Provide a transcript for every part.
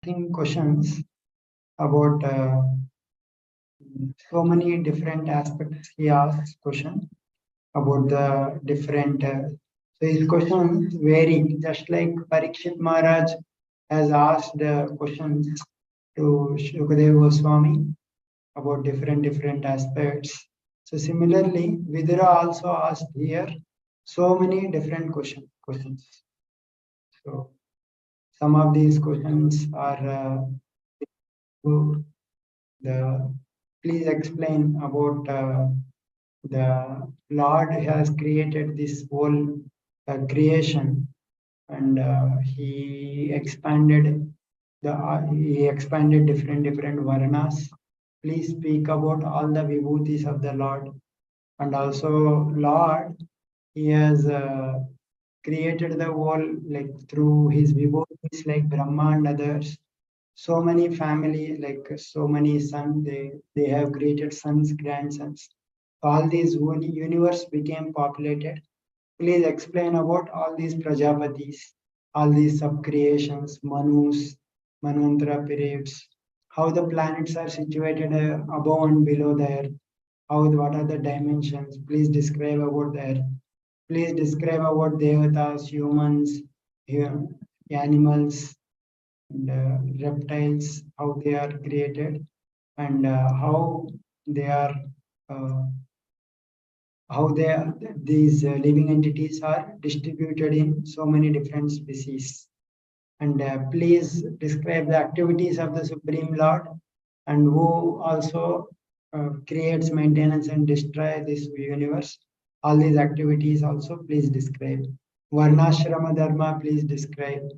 asking questions about so many different aspects. He asks question about the different. So his questions vary, just like Parikshit Maharaj has asked questions to Shukadeva Goswami about different aspects. So similarly, Vidura also asked here so many different questions. So some of these questions are to the. Please explain about the Lord has created this whole creation, and he expanded different varnas. Please speak about all the vibhutis of the Lord, and also Lord, he has created the world like through his vibhutis like Brahma and others. So many family, like so many sons, they have created sons, grandsons. All these universe became populated. Please explain about all these Prajapatis, all these sub-creations, Manus, Manvantara periods, how the planets are situated above and below the earth, what are the dimensions. Please describe about the earth. Please describe about devatas, humans, animals, and reptiles, how they are created, and they are uh, these living entities are distributed in so many different species. And please describe the activities of the Supreme Lord, and who also creates, maintenance, and destroy this universe. All these activities also please describe. Varnashrama Dharma, please describe,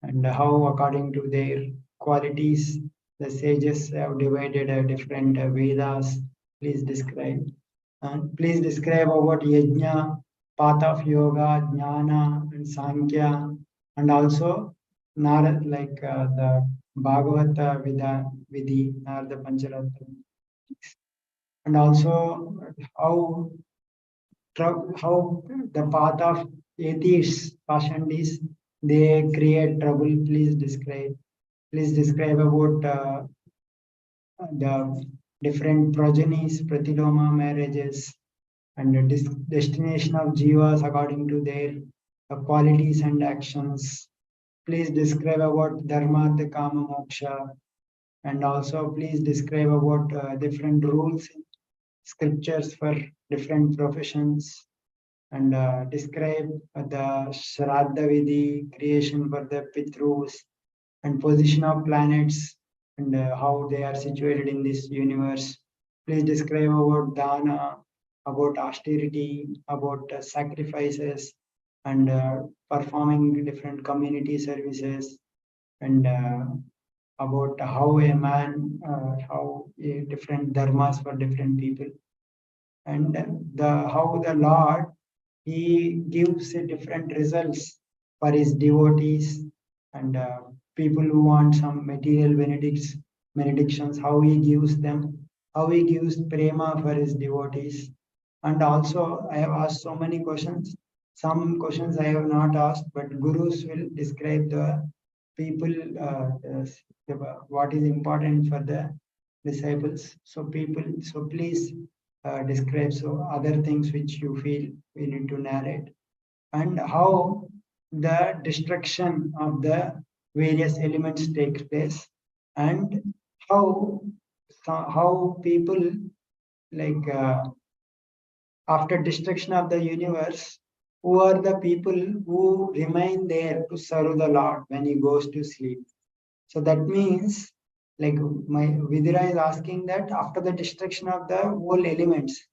and how, according to their qualities, the sages have divided different Vedas. Please describe. And please describe about yajna, path of yoga, jnana, and sankhya, and also Narad, like the Bhagavata Vidhi, or the Pancharattra, and also how how the path of atheists, pashandis, they create trouble. Please describe. Please describe about the different progenies, pratiloma marriages, and the destination of jivas according to their qualities and actions. Please describe about dharma, the kama, moksha, and also please describe about different rules in scriptures for different professions, and describe the Shraddha Vidhi, creation for the Pitrus, and position of planets, and how they are situated in this universe. Please describe about dana, about austerity, about sacrifices, and performing different community services, and about how a man, how different dharmas for different people, and the how the Lord, he gives different results for his devotees, and people who want some material benedictions, how he gives them, how he gives prema for his devotees. And also, I have asked so many questions. Some questions I have not asked, but gurus will describe the people, what is important for the disciples. So please describe so other things which you feel we need to narrate, and how the destruction of the various elements takes place, and how how people, like after destruction of the universe, who are the people who remain there to serve the Lord when he goes to sleep. So that means, like my Vidura is asking that after the destruction of the whole elements,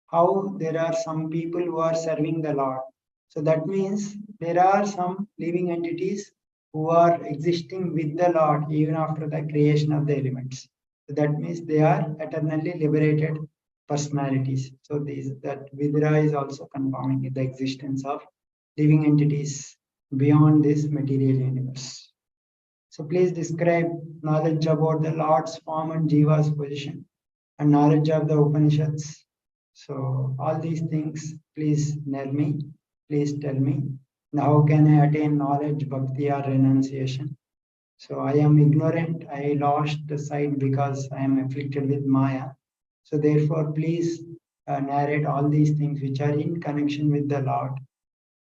how there are some people who are serving the Lord. So that means there are some living entities who are existing with the Lord even after the creation of the elements. So that means they are eternally liberated personalities. So that Vidura is also confirming the existence of living entities beyond this material universe. So please describe knowledge about the Lord's form and Jiva's position, and knowledge of the Upanishads. So all these things, please tell me. Please tell me. Now, how can I attain knowledge, bhakti, or renunciation? So I am ignorant. I lost the sight because I am afflicted with Maya. So therefore, please narrate all these things which are in connection with the Lord.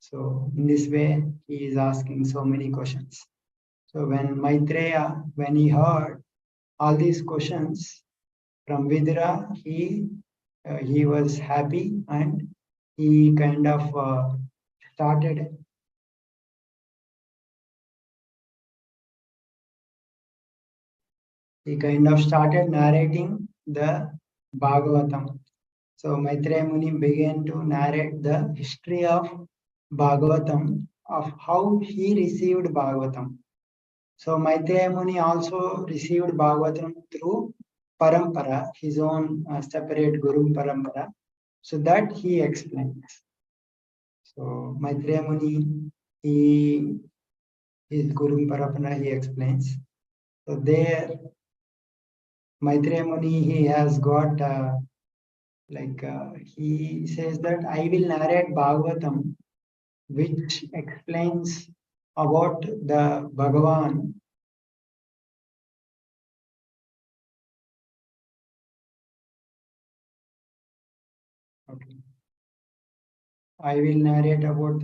So in this way, he is asking so many questions. So when Maitreya, when he heard all these questions from Vidura, he was happy and he kind of started narrating the Bhagavatam. So Maitreya Muni began to narrate the history of Bhagavatam, of how he received Bhagavatam. So Maitreya Muni also received Bhagavatam through Parampara, his own separate Guru Parampara. So that he explains. So Maitreya Muni, his Guru Parampara, he explains. So there, Maitreya Muni, he has got he says that I will narrate Bhagavatam, which explains about the Bhagavan. Okay. I will narrate about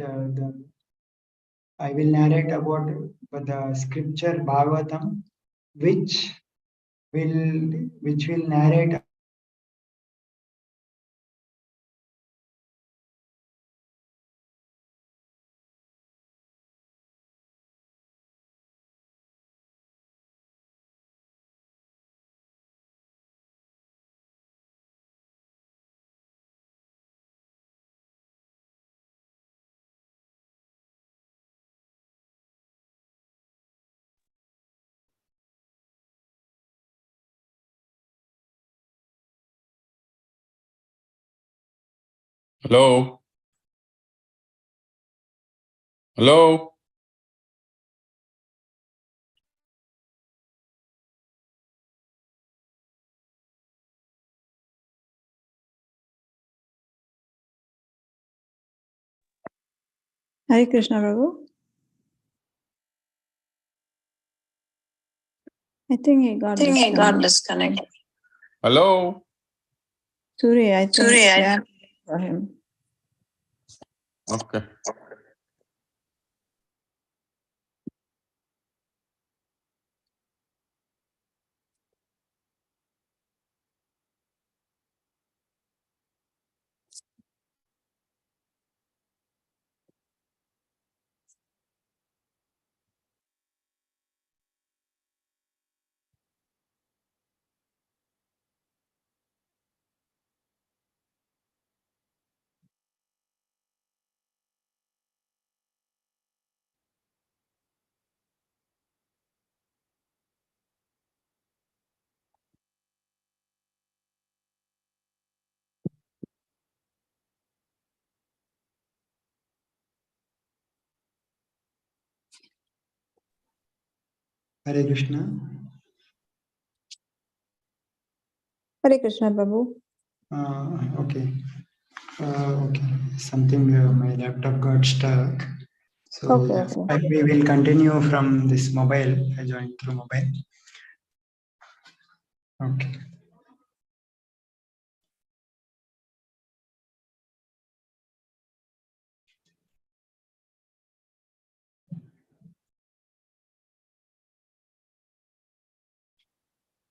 the scripture Bhagavatam, which will narrate. Hello? Hello? Hare Krishna, Prabhu. I think he got disconnected. Hello? Suri, I think they are for him. Okay. Hare Krishna. Hare Krishna, Prabhu. Okay. Okay. Something my laptop got stuck. So Okay. we will continue from this mobile. I joined through mobile. Okay.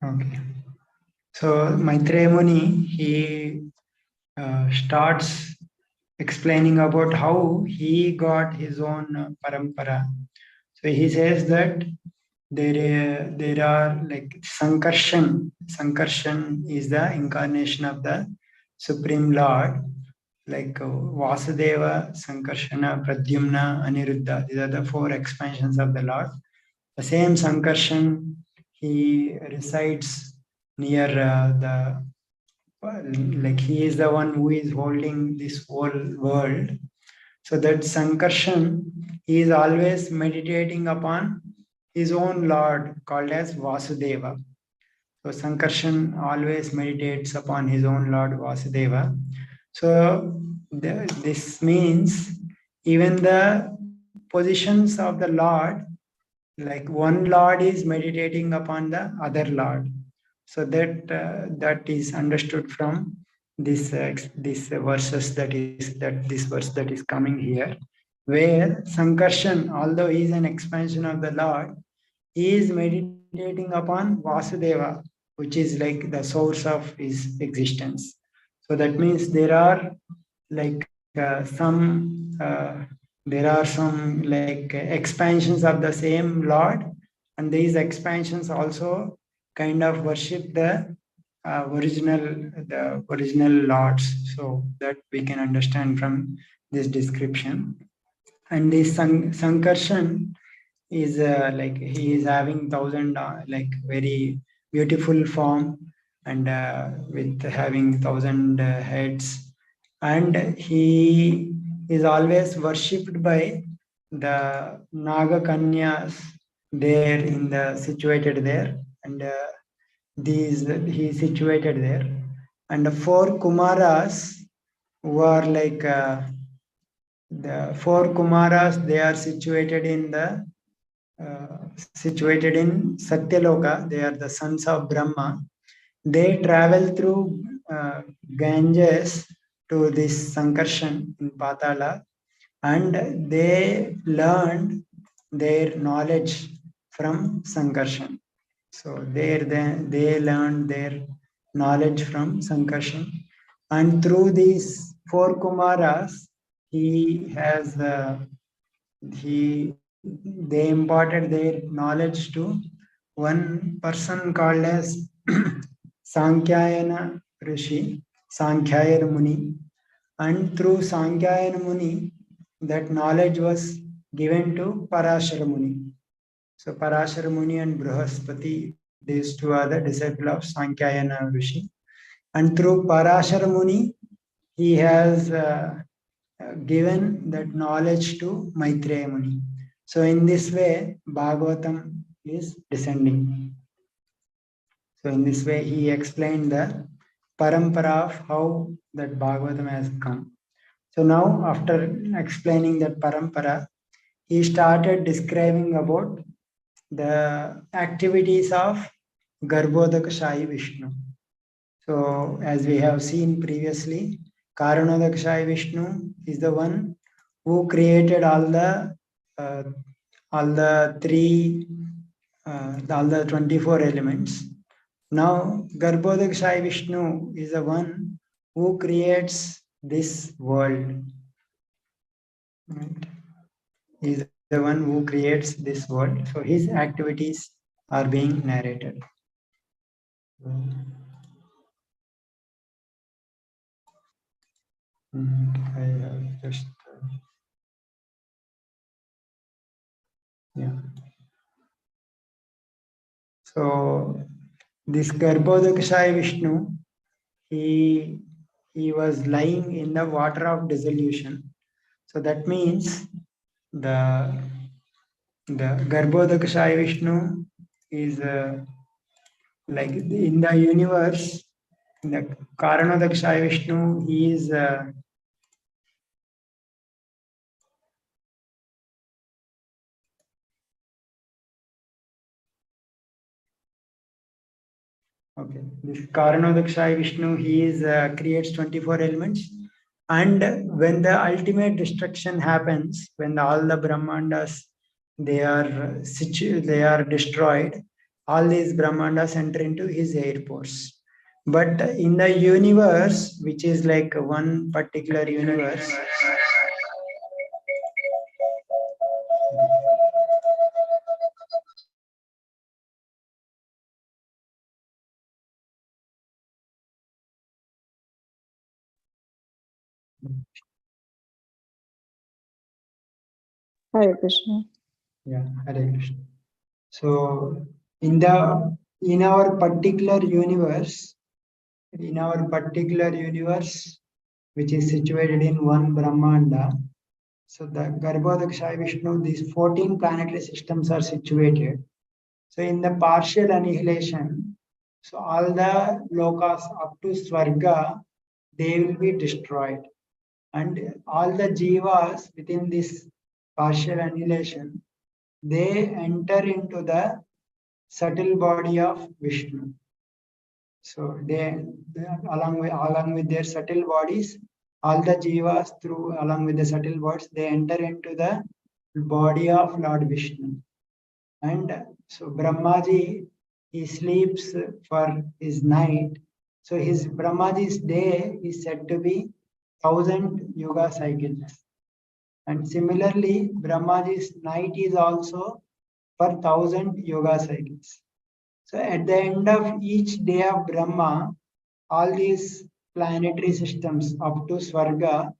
Okay. So Maitreya Muni, he starts explaining about how he got his own parampara. So he says that there are like Sankarshan. Sankarshan is the incarnation of the Supreme Lord, like Vasudeva, Sankarshana, Pradyumna, Aniruddha. These are the four expansions of the Lord. The same Sankarshan, he resides near like he is the one who is holding this whole world. So that Sankarshan, he is always meditating upon his own Lord called as Vasudeva. So Sankarshan always meditates upon his own Lord Vasudeva. So this, means even the positions of the Lord like one Lord is meditating upon the other Lord. So that is understood from this verses this verse that is coming here, where Sankarshan, although he is an expansion of the Lord, he is meditating upon Vasudeva, which is like the source of his existence. So that means like there are some like expansions of the same Lord, and these expansions also kind of worship the original lords. So that we can understand from this description. And this Sankarshan is like he is having thousand like very beautiful form, and with having thousand heads, and he is always worshipped by the Naga Kanyas there in the situated there, and these he is situated there, and the four Kumaras who are like the four Kumaras, they are situated in Satyaloka. They are the sons of Brahma. They travel through Ganges to this Sankarshan in Patala, and they learned their knowledge from Sankarshan. So there they learned their knowledge from Sankarshan, and through these four Kumaras, he has he they imparted their knowledge to one person called as Sankyayana Rishi, Sankhyayan Muni, and through Sankhyayan Muni, that knowledge was given to Parashara Muni. So Parashara Muni and Brihaspati, these two are the disciples of Sankhyayan Rishi. And through Parashara Muni, he has given that knowledge to Maitreya Muni. So in this way, Bhagavatam is descending. So in this way, he explained the parampara of how that Bhagavatam has come. So now, after explaining that parampara, he started describing about the activities of Garbhodakashayi Vishnu. So, as we have seen previously, Karanodakashayi Vishnu is the one who created all the three, all the 24 elements. Now, Garbhodakashayi Vishnu is the one who creates this world. Right? He is the one who creates this world. So his activities are being narrated. I have just yeah. So this Garbhodakashayi Vishnu, he was lying in the water of dissolution. So that means the Garbhodakashayi Vishnu is like in the universe. In the Karanodakashayi Vishnu, he is okay. This Karanodakashayi Vishnu, he is creates 24 elements, and when the ultimate destruction happens, when all the Brahmandas they are destroyed, all these Brahmandas enter into his airports. But in the universe, which is like one particular universe, Hare Krishna. yeah, Hare Krishna. So in our particular universe, which is situated in one Brahmanda, so the Garbhodakashayi Vishnu, these 14 planetary systems are situated. So in the partial annihilation, so all the lokas up to Swarga, they will be destroyed. And all the jivas within this partial annihilation, they enter into the subtle body of Vishnu. So they along with their subtle bodies, all the jivas along with the subtle bodies, they enter into the body of Lord Vishnu. And so Brahmaji, he sleeps for his night. So his Brahmaji's day is said to be 1,000 yuga cycles. And similarly, Brahmaji's night is also for 1,000 yuga cycles. So at the end of each day of Brahma, all these planetary systems up to Swarga,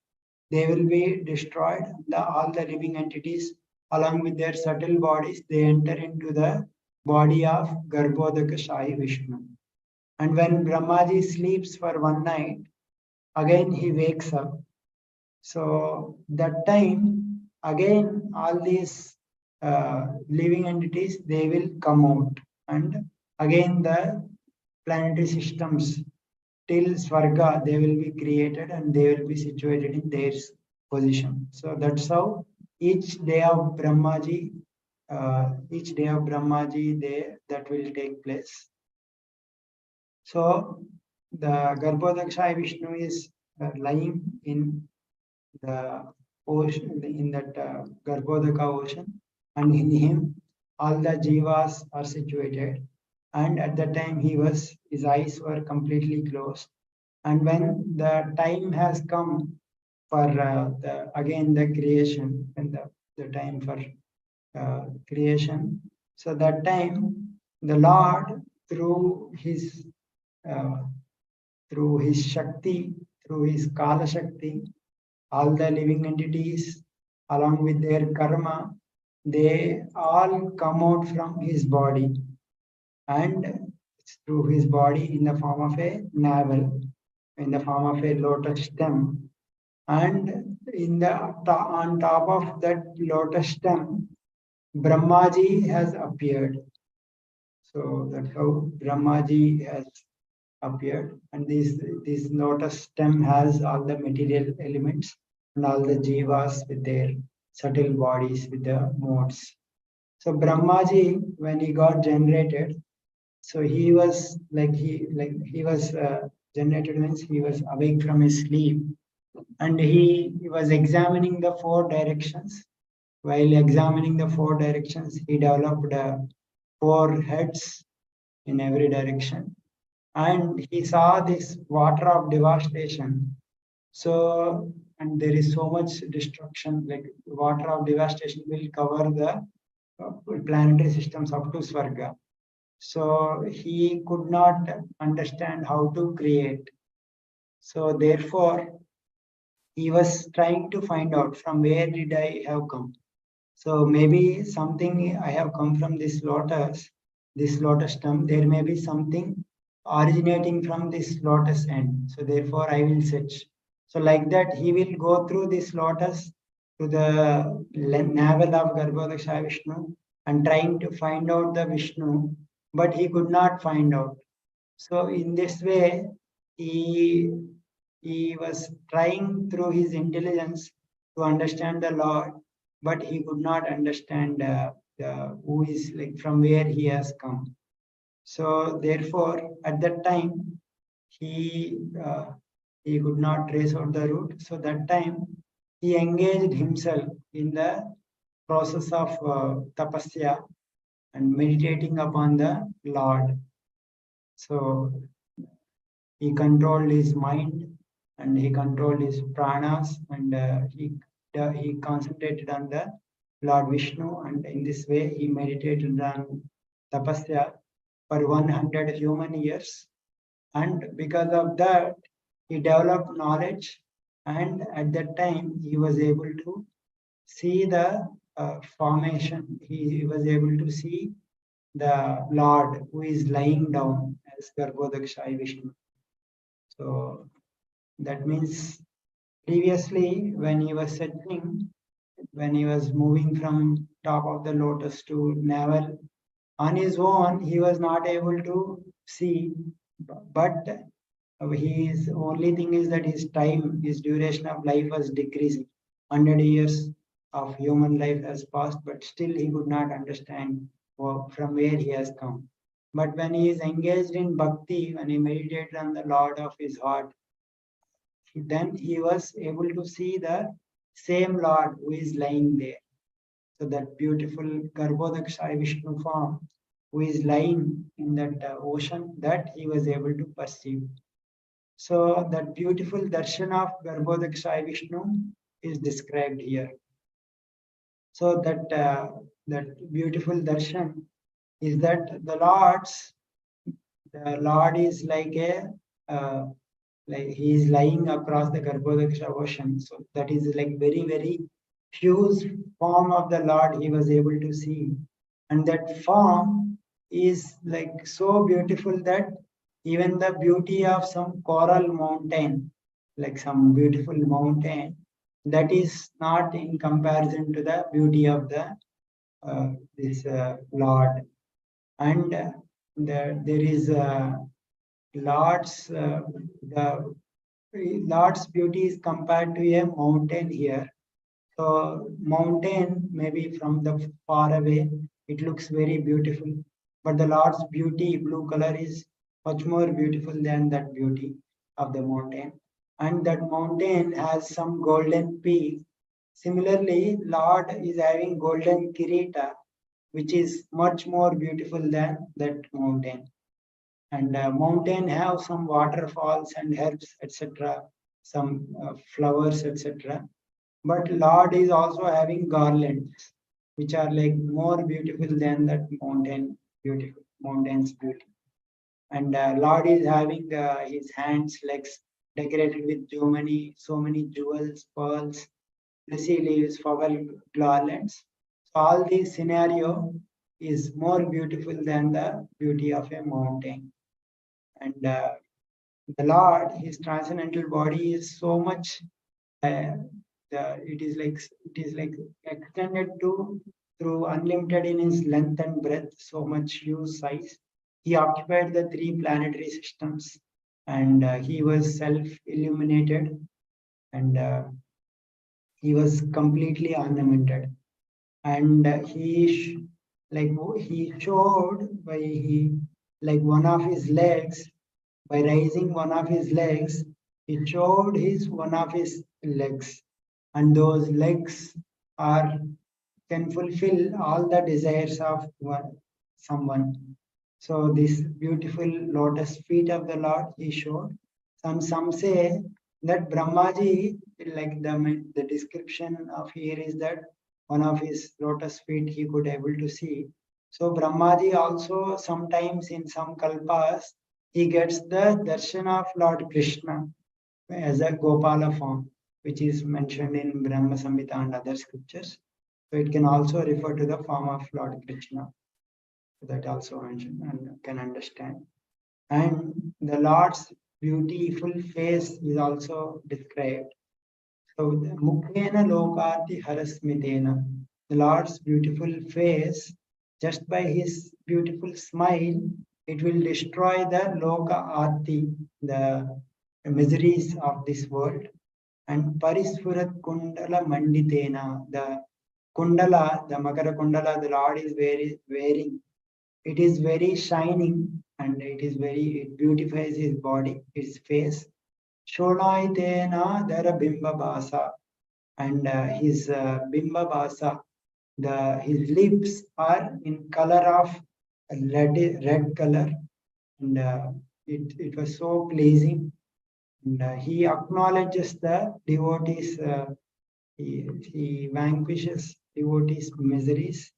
they will be destroyed. All the living entities, along with their subtle bodies, they enter into the body of Garbhodaka Shahi Vishnu. And when Brahmaji sleeps for one night, again he wakes up. So that time, again, all these living entities, they will come out. And again, the planetary systems till Swarga, they will be created and they will be situated in their position. So that's how each day of Brahmaji, that will take place. So the Garbhodakshaya Vishnu is lying in the ocean, in that Garbhodaka ocean, and in him all the jivas are situated. And at the time his eyes were completely closed. And when the time has come for again the creation, and the time for creation, so that time the Lord uh, through his Shakti, through his Kala Shakti, all the living entities along with their karma, they all come out from his body, and through his body in the form of a navel, in the form of a lotus stem, and on top of that lotus stem, Brahmaji has appeared. So that's how Brahmaji has appeared, and this lotus stem has all the material elements and all the jivas with their subtle bodies with the modes. So Brahmaji, when he got generated, so he was generated means he was awake from his sleep, and he was examining the four directions. While examining the four directions, he developed four heads in every direction, and he saw this water of devastation. So, and there is so much destruction, like water of devastation will cover the planetary systems up to Swarga. So he could not understand how to create. So therefore, he was trying to find out from where did I have come. So maybe something I have come from this lotus stem. There may be something originating from this lotus end. So therefore, I will search. So like that, he will go through this lotus to the navel of Garbhodakshaya Vishnu and trying to find out the Vishnu, but he could not find out. So in this way, he was trying through his intelligence to understand the Lord, but he could not understand who is like from where he has come. So therefore, at that time, he could not trace out the route. So that time, he engaged himself in the process of tapasya and meditating upon the Lord. So he controlled his mind and he controlled his pranas, and he concentrated on the Lord Vishnu, and in this way he meditated on tapasya for 100 human years, and because of that he developed knowledge, and at that time he was able to see the formation. He was able to see the Lord who is lying down as Garbhodakshaya Vishnu. So that means previously when he was settling, when he was moving from top of the lotus to navel, on his own, he was not able to see, but his only thing is that his time, his duration of life was decreasing. 100 years of human life has passed, but still he could not understand from where he has come. But when he is engaged in bhakti, when he meditated on the Lord of his heart, then he was able to see the same Lord who is lying there. So that beautiful Garbhodaksha Vishnu form who is lying in that ocean, that he was able to perceive. So that beautiful darshan of Garbhodaksha Vishnu is described here. So that beautiful darshan is that the Lord is like like he is lying across the Garbhodaksha ocean. So that is like very huge form of the Lord he was able to see, and that form is like so beautiful that even the beauty of some coral mountain, like some beautiful mountain, that is not in comparison to the beauty of the this Lord. And there is Lord's the Lord's beauty is compared to a mountain here. So mountain, maybe from the far away, it looks very beautiful. But the Lord's beauty, blue color, is much more beautiful than that beauty of the mountain. And that mountain has some golden peak. Similarly, Lord is having golden kirita, which is much more beautiful than that mountain. And mountain have some waterfalls and herbs, etc., some flowers, etc. But Lord is also having garlands, which are like more beautiful than that mountain's beauty. And Lord is having his hands, legs decorated with so many jewels, pearls, lissy leaves, flower garlands. So all these scenario is more beautiful than the beauty of a mountain. And the Lord, his transcendental body is so much uh, it is like extended to through unlimited in his length and breadth, so much huge size. He occupied the three planetary systems, and he was self-illuminated, and he was completely ornamented. And he showed by he like one of his legs, by raising one of his legs, he showed his one of his legs, and those legs are can fulfill all the desires of someone. So this beautiful lotus feet of the Lord he showed. Some say that Brahmaji, like the description of here is that one of his lotus feet he could able to see. So Brahmaji also sometimes in some kalpas he gets the darshan of Lord Krishna as a Gopala form, which is mentioned in Brahma Samhita and other scriptures. So it can also refer to the form of Lord Krishna. That also mentioned and can understand. And the Lord's beautiful face is also described. So Mukhena Lokati Harasmitena, the Lord's beautiful face, just by his beautiful smile, it will destroy the Loka Arti, the miseries of this world. And Parisfurat Kundala Manditena, the Kundala, the Makara Kundala, the Lord is wearing. It is very shining and it beautifies his body, his face. Shonaitena Dara Bimba Basa, and his Bimba Basa, his lips are in color of red color, and it was so pleasing. And he acknowledges the devotees, he vanquishes devotees' miseries.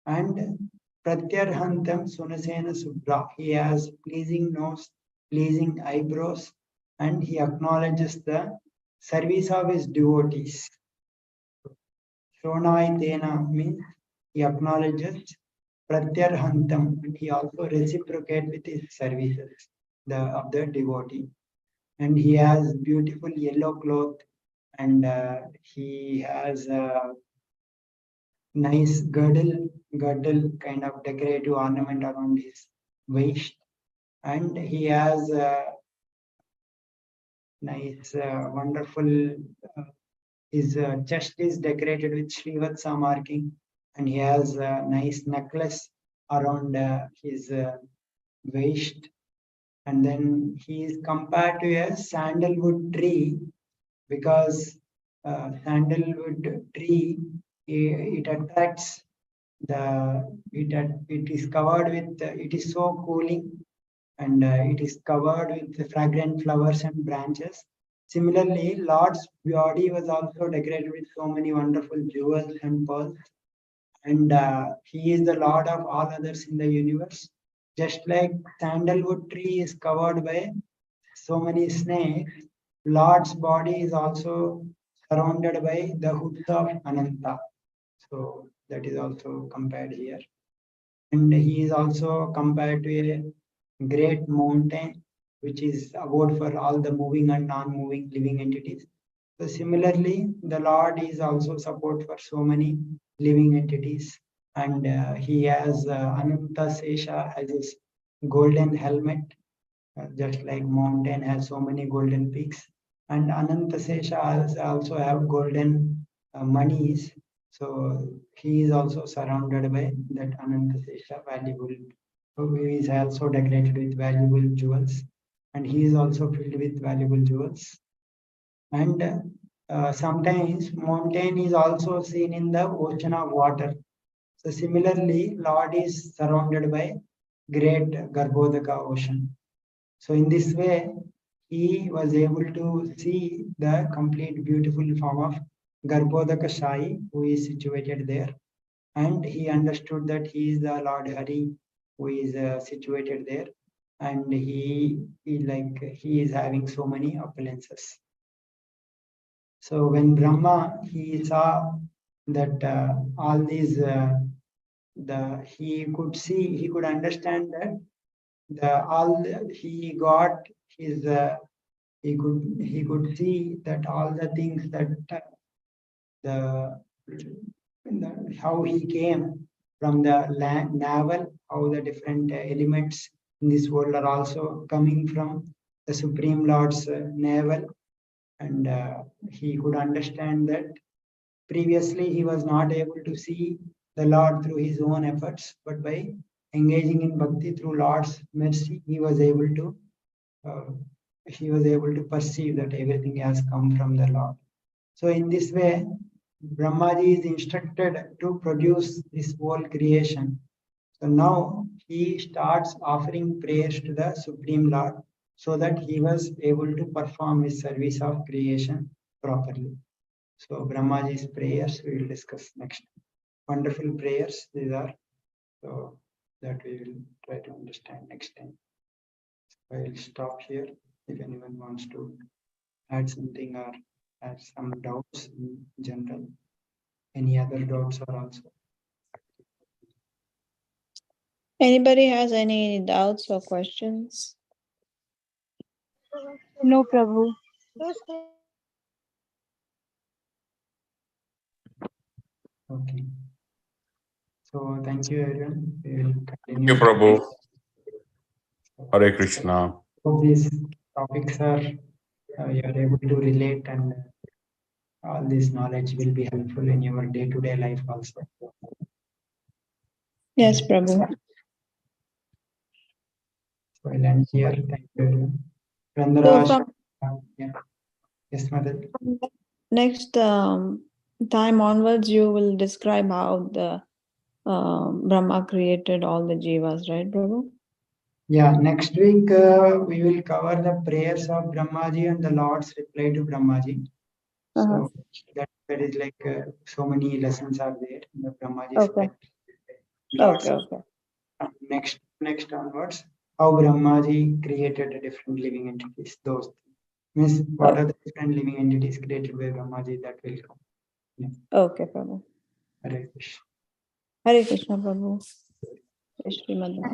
And Pratyarhantam Sunasena Subra, he has pleasing nose, pleasing eyebrows, and he acknowledges the service of his devotees. Shonaitena means he acknowledges Pratyarhantam, and he also reciprocates with his services of the devotee. And he has beautiful yellow cloth, and he has a nice girdle kind of decorative ornament around his waist, and he has a nice, wonderful. His chest is decorated with Srivatsa marking, and he has a nice necklace around his waist. And then he is compared to a sandalwood tree because sandalwood tree it attracts it is covered with it is so cooling, and it is covered with fragrant flowers and branches. Similarly, Lord's body was also decorated with so many wonderful jewels and pearls, and he is the Lord of all others in the universe. Just like sandalwood tree is covered by so many snakes, Lord's body is also surrounded by the hoods of Ananta. So that is also compared here. And he is also compared to a great mountain, which is abode for all the moving and non-moving living entities. So similarly, the Lord is also support for so many living entities, and he has Ananta Sesha as his golden helmet, just like mountain has so many golden peaks, and Ananta Sesha also have golden monies. So he is also surrounded by that Ananta Sesha valuable. So he is also decorated with valuable jewels, and he is also filled with valuable jewels. And sometimes mountain is also seen in the ocean of water. So similarly, Lord is surrounded by great Garbhodaka ocean. So in this way, he was able to see the complete beautiful form of Garbhodaka Shai, who is situated there. And he understood that he is the Lord Hari, who is situated there. And he is having so many opulences. So when Brahma, he saw that all these, he could understand that he got his, he could see that all the things that how he came from the land, navel, how the different elements in this world are also coming from the Supreme Lord's navel. And he could understand that previously he was not able to see the Lord through his own efforts, but by engaging in bhakti through Lord's mercy, he was able to perceive that everything has come from the Lord. So in this way, Brahmaji is instructed to produce this whole creation. So now he starts offering prayers to the Supreme Lord so that he was able to perform his service of creation properly. So Brahmaji's prayers we will discuss next. Wonderful prayers these are. So that we will try to understand next time. I will stop here. If anyone wants to add something or add some doubts in general, any other doubts are also. Anybody has any doubts or questions? No, Prabhu. Okay. So thank you everyone. We will Thank continue. you, Prabhu. Hare Krishna. Hope these topics are you are able to relate, and all this knowledge will be helpful in your day-to-day life also. Yes, Prabhu. So I'll end here. Thank you everyone. So Randraj, from yeah. Yes, Mother. next time onwards, you will describe how the Brahma created all the jivas, right, Prabhu? Yeah, next week we will cover the prayers of Brahmaji and the Lord's reply to Brahmaji. So that is like so many lessons are there in the Brahmaji's Okay. Lord's. Okay. Next onwards, how Brahmaji created the different living entities. Those means what are the different living entities created by Brahmaji, that will come. Yeah. Okay, Prabhu. Hare Krishna. Hare Krishna, Prabhu. Srimad Bhagavatam.